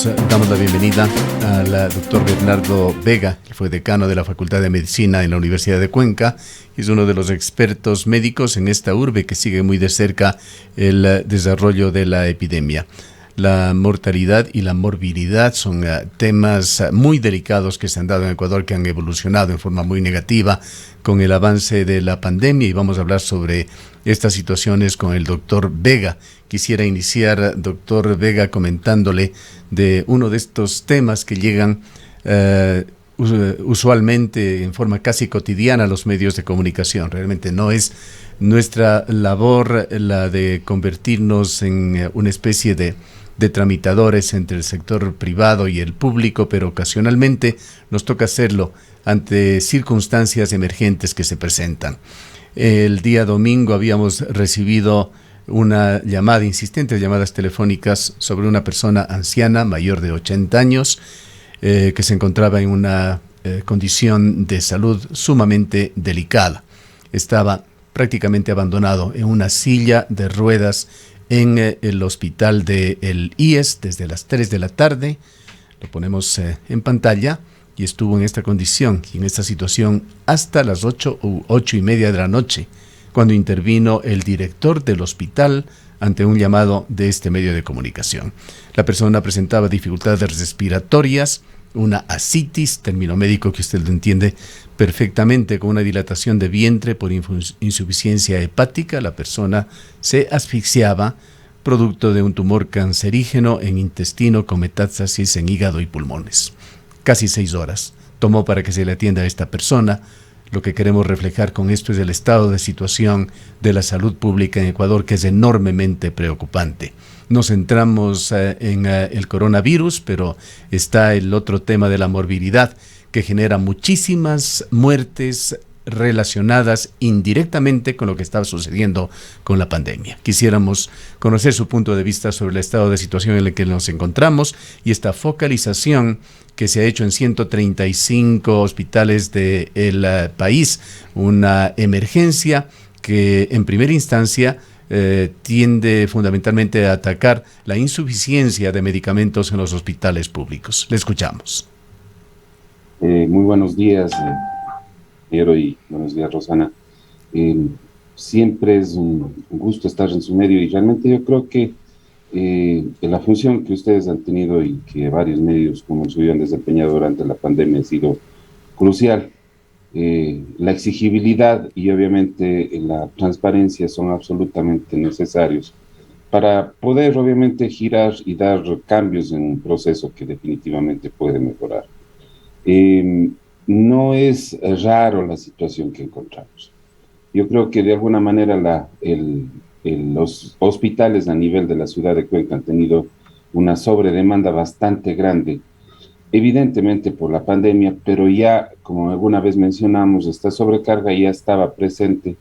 damos la bienvenida al doctor Bernardo Vega, que fue decano de la Facultad de Medicina en la Universidad de Cuenca y es uno de los expertos médicos en esta urbe que sigue muy de cerca el desarrollo de la epidemia. La mortalidad y la morbilidad son temas muy delicados que se han dado en Ecuador, que han evolucionado en forma muy negativa con el avance de la pandemia, y vamos a hablar sobre estas situaciones con el doctor Vega. Quisiera iniciar, doctor Vega, comentándole de uno de estos temas que llegan usualmente en forma casi cotidiana a los medios de comunicación. Realmente no es nuestra labor la de convertirnos en una especie de tramitadores entre el sector privado y el público, pero ocasionalmente nos toca hacerlo ante circunstancias emergentes que se presentan. El día domingo habíamos recibido una llamada, insistentes llamadas telefónicas sobre una persona anciana, mayor de 80 años, que se encontraba en una condición de salud sumamente delicada. Estaba prácticamente abandonado en una silla de ruedas en el hospital del IES desde las 3 de la tarde. Lo ponemos en pantalla, y estuvo en esta condición y en esta situación hasta las 8 u 8:30 de la noche, cuando intervino el director del hospital ante un llamado de este medio de comunicación. La persona presentaba dificultades respiratorias, una ascitis, término médico que usted lo entiende perfectamente, con una dilatación de vientre por insuficiencia hepática. La persona se asfixiaba producto de un tumor cancerígeno en intestino con metástasis en hígado y pulmones. Casi 6 horas tomó para que se le atienda a esta persona. Lo que queremos reflejar con esto es el estado de situación de la salud pública en Ecuador, que es enormemente preocupante. Nos centramos en el coronavirus, pero está el otro tema de la morbilidad, que genera muchísimas muertes relacionadas indirectamente con lo que estaba sucediendo con la pandemia. Quisiéramos conocer su punto de vista sobre el estado de situación en el que nos encontramos y esta focalización que se ha hecho en 135 hospitales del país, una emergencia que en primera instancia tiende fundamentalmente a atacar la insuficiencia de medicamentos en los hospitales públicos. Le escuchamos. Muy buenos días, Piero, y buenos días, Rosana. Siempre es un gusto estar en su medio, y realmente yo creo que la función que ustedes han tenido y que varios medios como el suyo han desempeñado durante la pandemia ha sido crucial. La exigibilidad y obviamente la transparencia son absolutamente necesarios para poder obviamente girar y dar cambios en un proceso que definitivamente puede mejorar. No es raro la situación que encontramos. Yo creo que de alguna manera los hospitales a nivel de la ciudad de Cuenca han tenido una sobredemanda bastante grande, evidentemente por la pandemia, pero ya, como alguna vez mencionamos, esta sobrecarga ya estaba presente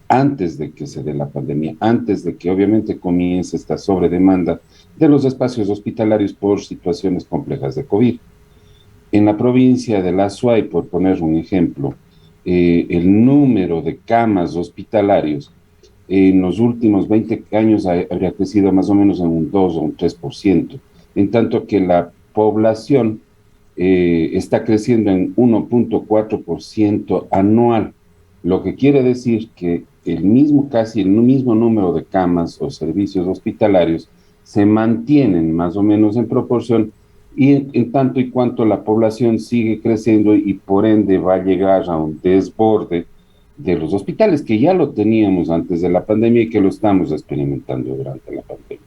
antes de que se dé la pandemia, antes de que obviamente comience esta sobredemanda de los espacios hospitalarios por situaciones complejas de COVID. En la provincia de La Azuay, por poner un ejemplo, el número de camas hospitalarios en los últimos 20 años habría crecido más o menos en un 2 o un 3%, en tanto que la población está creciendo en 1.4% anual, lo que quiere decir que casi el mismo número de camas o servicios hospitalarios se mantienen más o menos en proporción, y en tanto y cuanto la población sigue creciendo y por ende va a llegar a un desborde de los hospitales, que ya lo teníamos antes de la pandemia y que lo estamos experimentando durante la pandemia.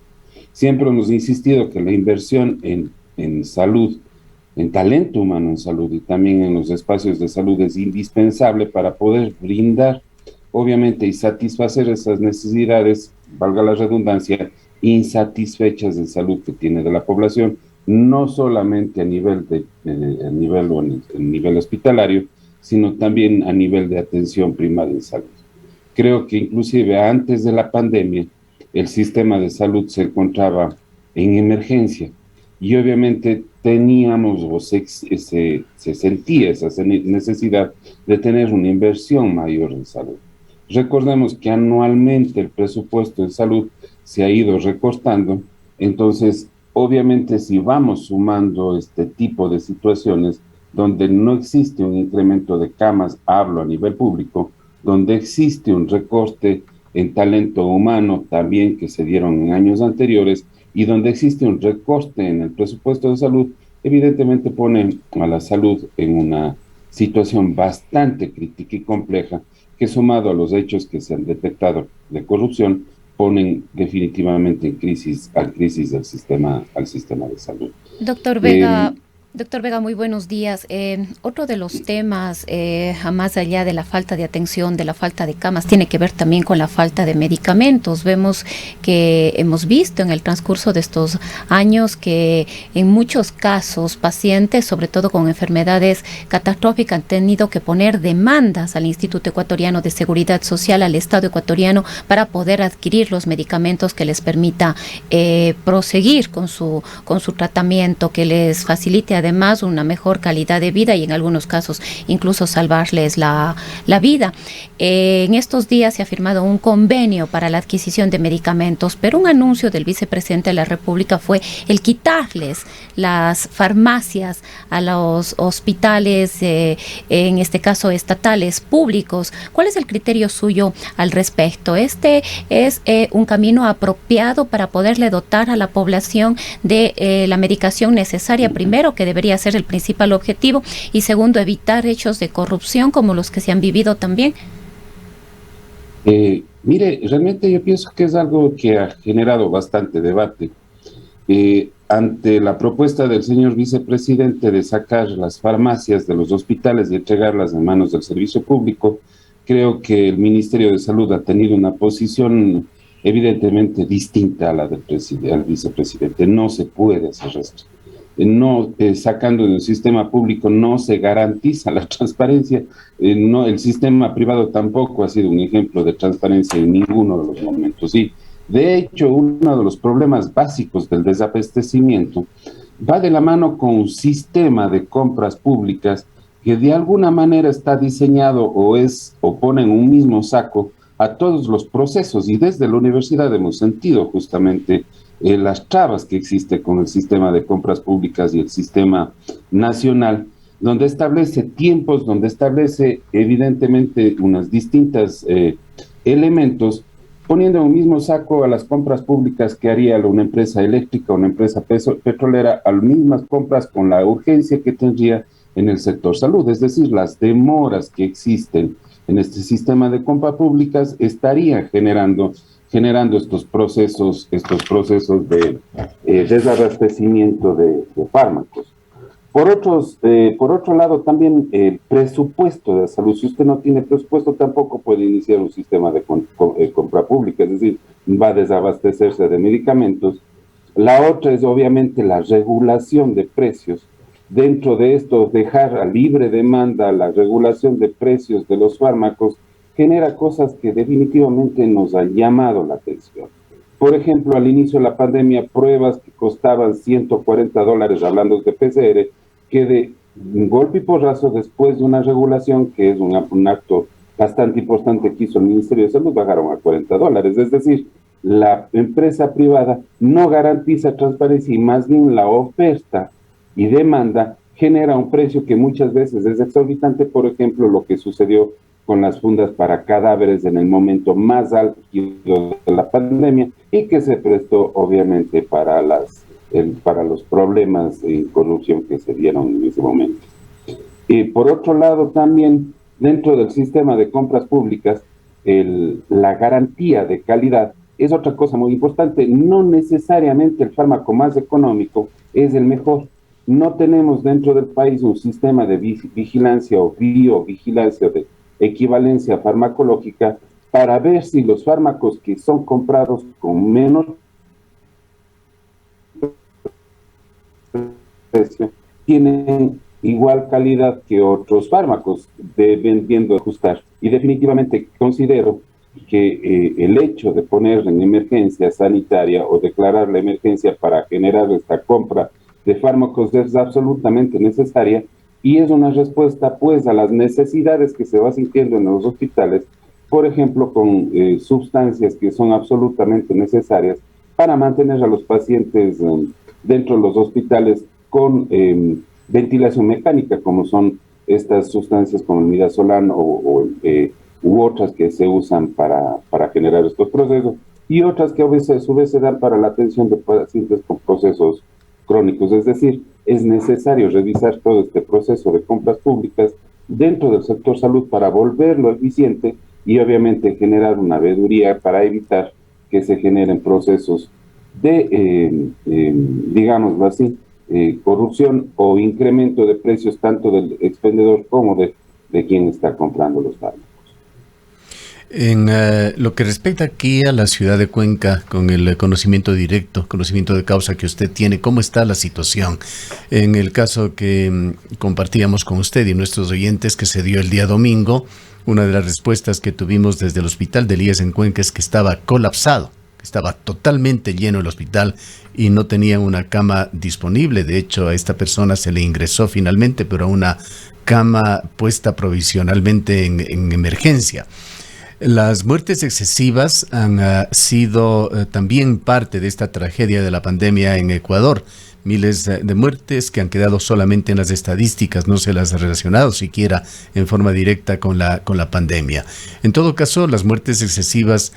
Siempre hemos insistido que la inversión en salud, en talento humano en salud y también en los espacios de salud es indispensable para poder brindar, obviamente, y satisfacer esas necesidades, valga la redundancia, insatisfechas de salud que tiene de la población, no solamente a nivel hospitalario, sino también a nivel de atención primaria en salud. Creo que inclusive antes de la pandemia, el sistema de salud se encontraba en emergencia y obviamente teníamos o se sentía esa necesidad de tener una inversión mayor en salud. Recordemos que anualmente el presupuesto en salud se ha ido recortando, entonces obviamente si vamos sumando este tipo de situaciones donde no existe un incremento de camas, hablo a nivel público, donde existe un recorte en talento humano también que se dieron en años anteriores y donde existe un recorte en el presupuesto de salud, evidentemente pone a la salud en una situación bastante crítica y compleja que sumado a los hechos que se han detectado de corrupción, ponen definitivamente en crisis, al sistema de salud. Doctor Eh, Vega, doctor Vega, muy buenos días. Otro de los temas, más allá de la falta de atención, de la falta de camas, tiene que ver también con la falta de medicamentos. Vemos que hemos visto en el transcurso de estos años que en muchos casos pacientes, sobre todo con enfermedades catastróficas, han tenido que poner demandas al Instituto Ecuatoriano de Seguridad Social, al Estado ecuatoriano, para poder adquirir los medicamentos que les permita proseguir con su tratamiento, que les facilite además una mejor calidad de vida y en algunos casos incluso salvarles la vida. En estos días se ha firmado un convenio para la adquisición de medicamentos, pero un anuncio del vicepresidente de la República fue el quitarles las farmacias a los hospitales, en este caso estatales, públicos. ¿Cuál es el criterio suyo al respecto? ¿Este es un camino apropiado para poderle dotar a la población de la medicación necesaria, primero, que debería ser el principal objetivo, y segundo, evitar hechos de corrupción como los que se han vivido también? Mire, realmente yo pienso que es algo que ha generado bastante debate. Ante la propuesta del señor vicepresidente de sacar las farmacias de los hospitales y entregarlas en manos del servicio público, creo que el Ministerio de Salud ha tenido una posición evidentemente distinta a la del vicepresidente. No se puede hacer esto. No, sacando del sistema público no se garantiza la transparencia. No, el sistema privado tampoco ha sido un ejemplo de transparencia en ninguno de los momentos. Y de hecho, uno de los problemas básicos del desabastecimiento va de la mano con un sistema de compras públicas que de alguna manera está diseñado o pone en un mismo saco a todos los procesos, y desde la universidad hemos sentido justamente las trabas que existe con el sistema de compras públicas y el sistema nacional, donde establece tiempos, donde establece evidentemente unas distintas elementos, poniendo en un mismo saco a las compras públicas que haría una empresa eléctrica, una empresa petrolera, a las mismas compras con la urgencia que tendría en el sector salud. Es decir, las demoras que existen en este sistema de compras públicas estarían generando estos procesos de desabastecimiento de fármacos. Por otro lado, también el presupuesto de salud. Si usted no tiene presupuesto, tampoco puede iniciar un sistema de compra pública, es decir, va a desabastecerse de medicamentos. La otra es obviamente la regulación de precios. Dentro de esto, dejar a libre demanda la regulación de precios de los fármacos genera cosas que definitivamente nos han llamado la atención. Por ejemplo, al inicio de la pandemia, pruebas que costaban $140, hablando de PCR, que de golpe y porrazo, después de una regulación, que es un acto bastante importante que hizo el Ministerio de Salud, bajaron a $40. Es decir, la empresa privada no garantiza transparencia y más bien la oferta y demanda genera un precio que muchas veces es exorbitante. Por ejemplo, lo que sucedió con las fundas para cadáveres en el momento más álgido de la pandemia y que se prestó obviamente para los problemas de corrupción que se dieron en ese momento. Y por otro lado, también dentro del sistema de compras públicas, la garantía de calidad es otra cosa muy importante. No necesariamente el fármaco más económico es el mejor. No tenemos dentro del país un sistema de vigilancia o biovigilancia de equivalencia farmacológica para ver si los fármacos que son comprados con menor precio tienen igual calidad que otros fármacos, debiendo ajustar. Y definitivamente considero que el hecho de poner en emergencia sanitaria o declarar la emergencia para generar esta compra de fármacos es absolutamente necesaria y es una respuesta pues a las necesidades que se va sintiendo en los hospitales, por ejemplo con sustancias que son absolutamente necesarias para mantener a los pacientes dentro de los hospitales con ventilación mecánica, como son estas sustancias como el midazolam u otras que se usan para generar estos procesos, y otras que a su vez se dan para la atención de pacientes con procesos crónicos. Es decir, es necesario revisar todo este proceso de compras públicas dentro del sector salud para volverlo eficiente y obviamente generar una veeduría para evitar que se generen procesos de, digámoslo así, corrupción o incremento de precios tanto del expendedor como de quien está comprando los fármacos. En lo que respecta aquí a la ciudad de Cuenca, con el conocimiento directo, conocimiento de causa que usted tiene, ¿cómo está la situación? En el caso que compartíamos con usted y nuestros oyentes que se dio el día domingo, una de las respuestas que tuvimos desde el hospital del IES en Cuenca es que estaba colapsado, que estaba totalmente lleno el hospital y no tenían una cama disponible. De hecho, a esta persona se le ingresó finalmente, pero a una cama puesta provisionalmente en emergencia. Las muertes excesivas han sido también parte de esta tragedia de la pandemia en Ecuador. Miles de muertes que han quedado solamente en las estadísticas, no se las ha relacionado siquiera en forma directa con la pandemia. En todo caso, las muertes excesivas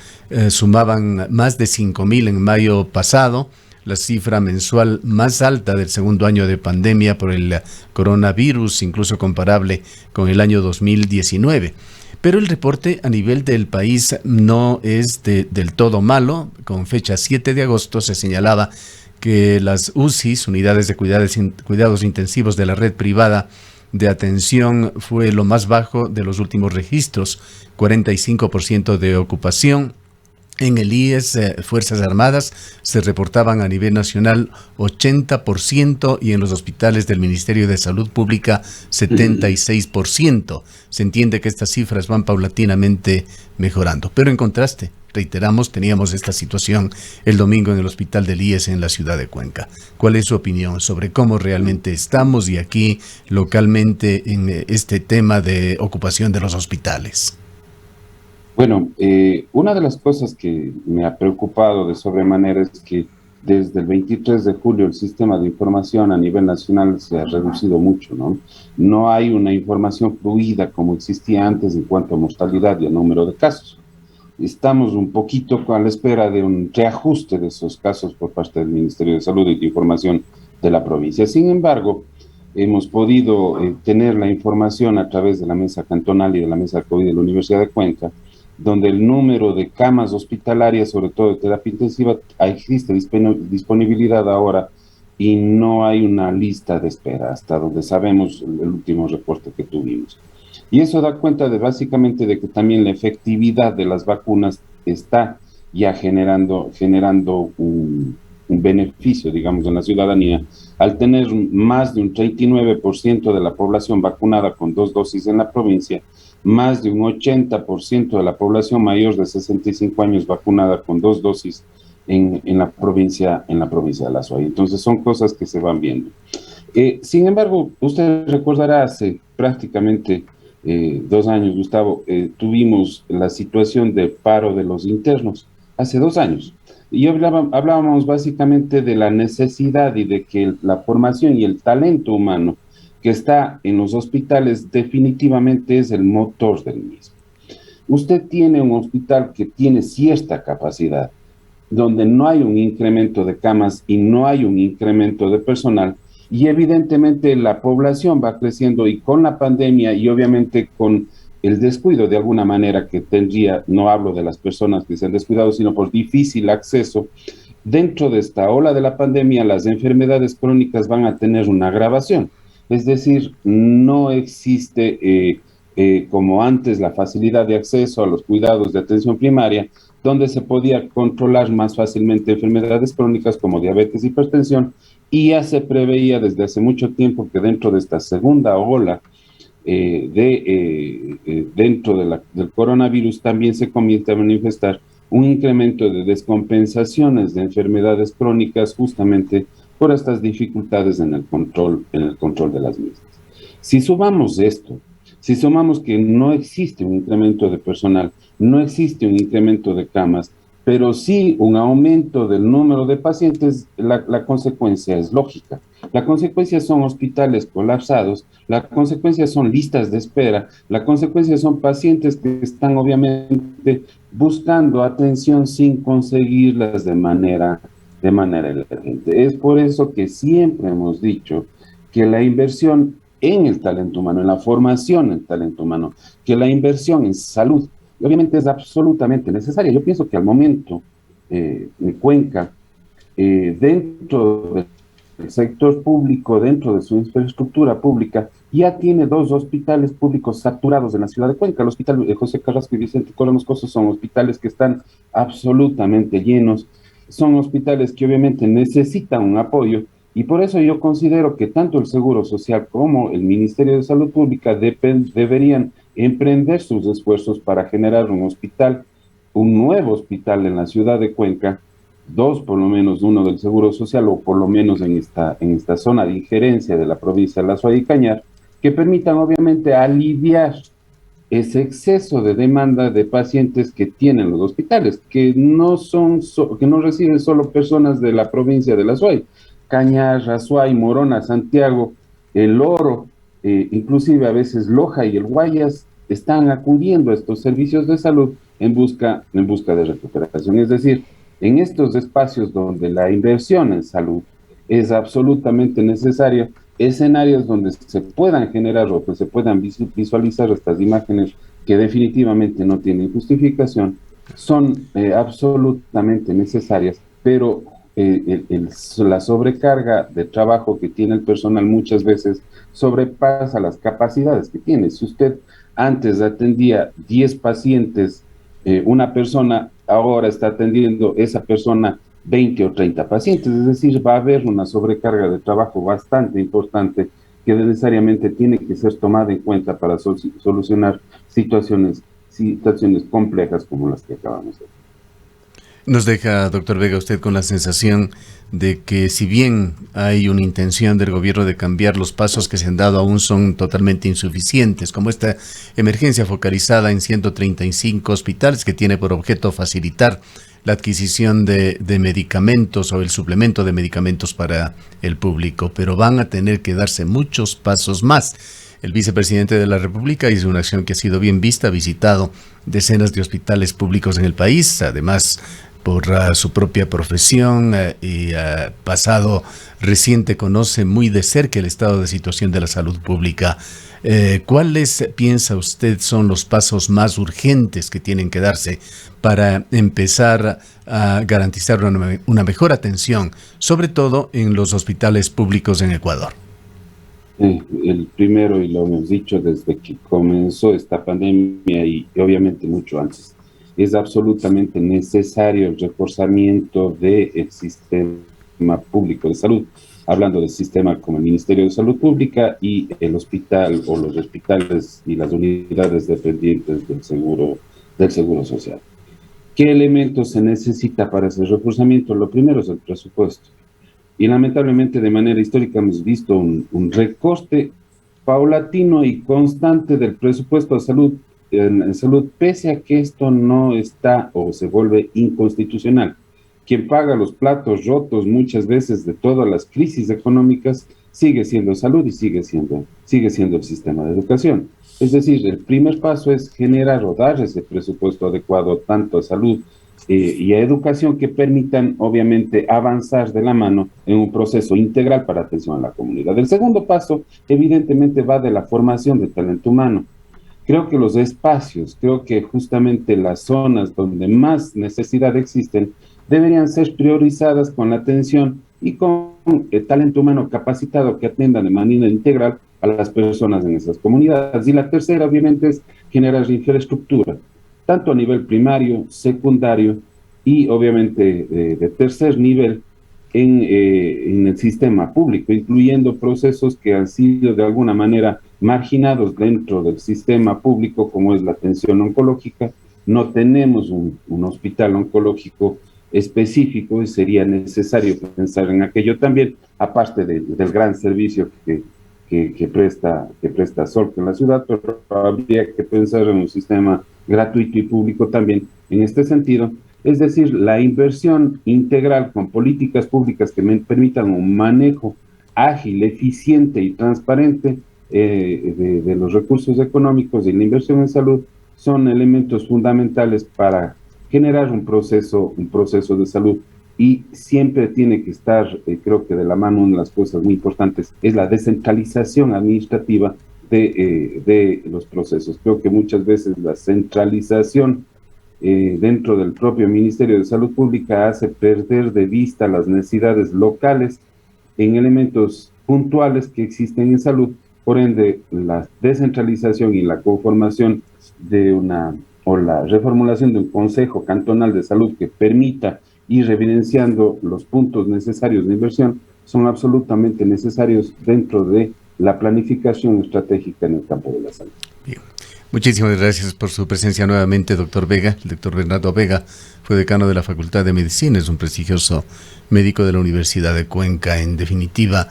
sumaban más de 5,000 en mayo pasado, la cifra mensual más alta del segundo año de pandemia por el coronavirus, incluso comparable con el año 2019. Pero el reporte a nivel del país no es del todo malo. Con fecha 7 de agosto se señalaba que las UCIs, unidades de cuidados intensivos de la red privada de atención, fue lo más bajo de los últimos registros, 45% de ocupación. En el IES, Fuerzas Armadas, se reportaban a nivel nacional 80% y en los hospitales del Ministerio de Salud Pública 76%. Se entiende que estas cifras van paulatinamente mejorando. Pero en contraste, reiteramos, teníamos esta situación el domingo en el hospital del IES en la ciudad de Cuenca. ¿Cuál es su opinión sobre cómo realmente estamos y aquí localmente en este tema de ocupación de los hospitales? Bueno, una de las cosas que me ha preocupado de sobremanera es que desde el 23 de julio el sistema de información a nivel nacional se ha reducido mucho, ¿no? No hay una información fluida como existía antes en cuanto a mortalidad y a número de casos. Estamos un poquito a la espera de un reajuste de esos casos por parte del Ministerio de Salud y de Información de la provincia. Sin embargo, hemos podido tener la información a través de la mesa cantonal y de la mesa COVID de la Universidad de Cuenca, donde el número de camas hospitalarias, sobre todo de terapia intensiva, existe disponibilidad ahora y no hay una lista de espera, hasta donde sabemos el último reporte que tuvimos. Y eso da cuenta básicamente de que también la efectividad de las vacunas está ya generando un beneficio, digamos, en la ciudadanía, al tener más de un 39% de la población vacunada con 2 dosis en la provincia, más de un 80% de la población mayor de 65 años vacunada con 2 dosis en la provincia de La Suay. Entonces son cosas que se van viendo. Sin embargo, usted recordará hace prácticamente 2 años, Gustavo, tuvimos la situación de paro de los internos, hace 2 años. Y hablábamos básicamente de la necesidad y de que la formación y el talento humano que está en los hospitales definitivamente es el motor del mismo. Usted tiene un hospital que tiene cierta capacidad, donde no hay un incremento de camas y no hay un incremento de personal, y evidentemente la población va creciendo y con la pandemia y obviamente con el descuido de alguna manera que tendría, no hablo de las personas que se han descuidado, sino por difícil acceso, dentro de esta ola de la pandemia las enfermedades crónicas van a tener una agravación. Es decir, no existe como antes la facilidad de acceso a los cuidados de atención primaria, donde se podía controlar más fácilmente enfermedades crónicas como diabetes, hipertensión, y ya se preveía desde hace mucho tiempo que dentro de esta segunda ola dentro del coronavirus también se comienza a manifestar un incremento de descompensaciones de enfermedades crónicas justamente por estas dificultades en el control de las mismas. Si sumamos esto, si sumamos que no existe un incremento de personal, no existe un incremento de camas, pero sí un aumento del número de pacientes, la consecuencia es lógica. La consecuencia son hospitales colapsados, la consecuencia son listas de espera, la consecuencia son pacientes que están obviamente buscando atención sin conseguirlas de manera elegante. Es por eso que siempre hemos dicho que la inversión en el talento humano, en la formación en talento humano, que la inversión en salud, obviamente es absolutamente necesaria. Yo pienso que al momento en Cuenca, dentro del sector público, dentro de su infraestructura pública, ya tiene 2 hospitales públicos saturados en la ciudad de Cuenca. El hospital José Carrasco y Vicente Colonoscoso son hospitales que están absolutamente llenos, son hospitales que obviamente necesitan un apoyo, y por eso yo considero que tanto el Seguro Social como el Ministerio de Salud Pública deberían emprender sus esfuerzos para generar un hospital, un nuevo hospital en la ciudad de Cuenca, 2 por lo menos, uno del Seguro Social o por lo menos en esta zona de injerencia de la provincia de La Suay y Cañar, que permitan obviamente aliviar ese exceso de demanda de pacientes que tienen los hospitales, que que no reciben solo personas de la provincia de La Suay, Cañar, Azuay, Morona, Santiago, El Oro, inclusive a veces Loja y el Guayas están acudiendo a estos servicios de salud en busca de recuperación. Es decir, en estos espacios donde la inversión en salud es absolutamente necesaria, escenarios donde se puedan generar o que se puedan visualizar estas imágenes que definitivamente no tienen justificación, son absolutamente necesarias, pero la sobrecarga de trabajo que tiene el personal muchas veces sobrepasa las capacidades que tiene. Si usted antes atendía 10 pacientes, una persona, ahora está atendiendo esa persona 20 o 30 pacientes, es decir, va a haber una sobrecarga de trabajo bastante importante que necesariamente tiene que ser tomada en cuenta para solucionar situaciones complejas como las que acabamos de ver. Nos deja, doctor Vega, usted con la sensación de que si bien hay una intención del gobierno de cambiar, los pasos que se han dado aún son totalmente insuficientes, como esta emergencia focalizada en 135 hospitales que tiene por objeto facilitar la adquisición de medicamentos o el suplemento de medicamentos para el público, pero van a tener que darse muchos pasos más. El vicepresidente de la República hizo una acción que ha sido bien vista, ha visitado decenas de hospitales públicos en el país, además por su propia profesión y pasado reciente conoce muy de cerca el estado de situación de la salud pública. ¿Cuáles, piensa usted, son los pasos más urgentes que tienen que darse para empezar a garantizar una mejor atención, sobre todo en los hospitales públicos en Ecuador? El primero, y lo hemos dicho desde que comenzó esta pandemia y obviamente mucho antes, es absolutamente necesario el reforzamiento del sistema público de salud, hablando del sistema como el Ministerio de Salud Pública y el hospital o los hospitales y las unidades dependientes del Seguro Social. ¿Qué elementos se necesita para ese reforzamiento? Lo primero es el presupuesto. Y lamentablemente de manera histórica hemos visto un recorte paulatino y constante del presupuesto de salud, en salud, pese a que esto no está o se vuelve inconstitucional. Quien paga los platos rotos muchas veces de todas las crisis económicas sigue siendo salud y sigue siendo el sistema de educación. Es decir, el primer paso es generar o dar ese presupuesto adecuado tanto a salud y a educación que permitan obviamente avanzar de la mano en un proceso integral para atención a la comunidad. El segundo paso evidentemente va de la formación de talento humano. Creo que los espacios, creo que justamente las zonas donde más necesidad existen deberían ser priorizadas con la atención y con el talento humano capacitado que atienda de manera integral a las personas en esas comunidades. Y la tercera, obviamente, es generar infraestructura, tanto a nivel primario, secundario y, obviamente, de tercer nivel en el sistema público, incluyendo procesos que han sido de alguna manera marginados dentro del sistema público, como es la atención oncológica. No tenemos un hospital oncológico específico y sería necesario pensar en aquello también, aparte del gran servicio que presta Solca en la ciudad, pero habría que pensar en un sistema gratuito y público también en este sentido. Es decir, la inversión integral con políticas públicas que me permitan un manejo ágil, eficiente y transparente de los recursos económicos y la inversión en salud son elementos fundamentales para generar un proceso de salud. Y siempre tiene que estar, creo que de la mano, una de las cosas muy importantes es la descentralización administrativa de los procesos. Creo que muchas veces la centralización dentro del propio Ministerio de Salud Pública hace perder de vista las necesidades locales en elementos puntuales que existen en salud. Por ende, la descentralización y la conformación o la reformulación de un Consejo Cantonal de Salud que permita ir evidenciando los puntos necesarios de inversión son absolutamente necesarios dentro de la planificación estratégica en el campo de la salud. Bien. Muchísimas gracias por su presencia nuevamente, doctor Vega. El doctor Bernardo Vega fue decano de la Facultad de Medicina, es un prestigioso médico de la Universidad de Cuenca. En definitiva,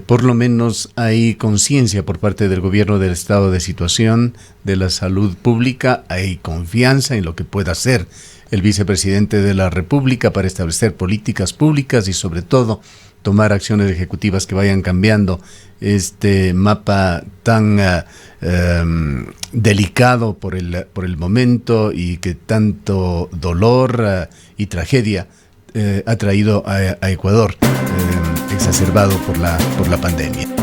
por lo menos hay conciencia por parte del gobierno del estado de situación de la salud pública, hay confianza en lo que pueda hacer el vicepresidente de la República para establecer políticas públicas y sobre todo tomar acciones ejecutivas que vayan cambiando este mapa tan delicado por el momento y que tanto dolor y tragedia ha traído a Ecuador, exacerbado por la pandemia.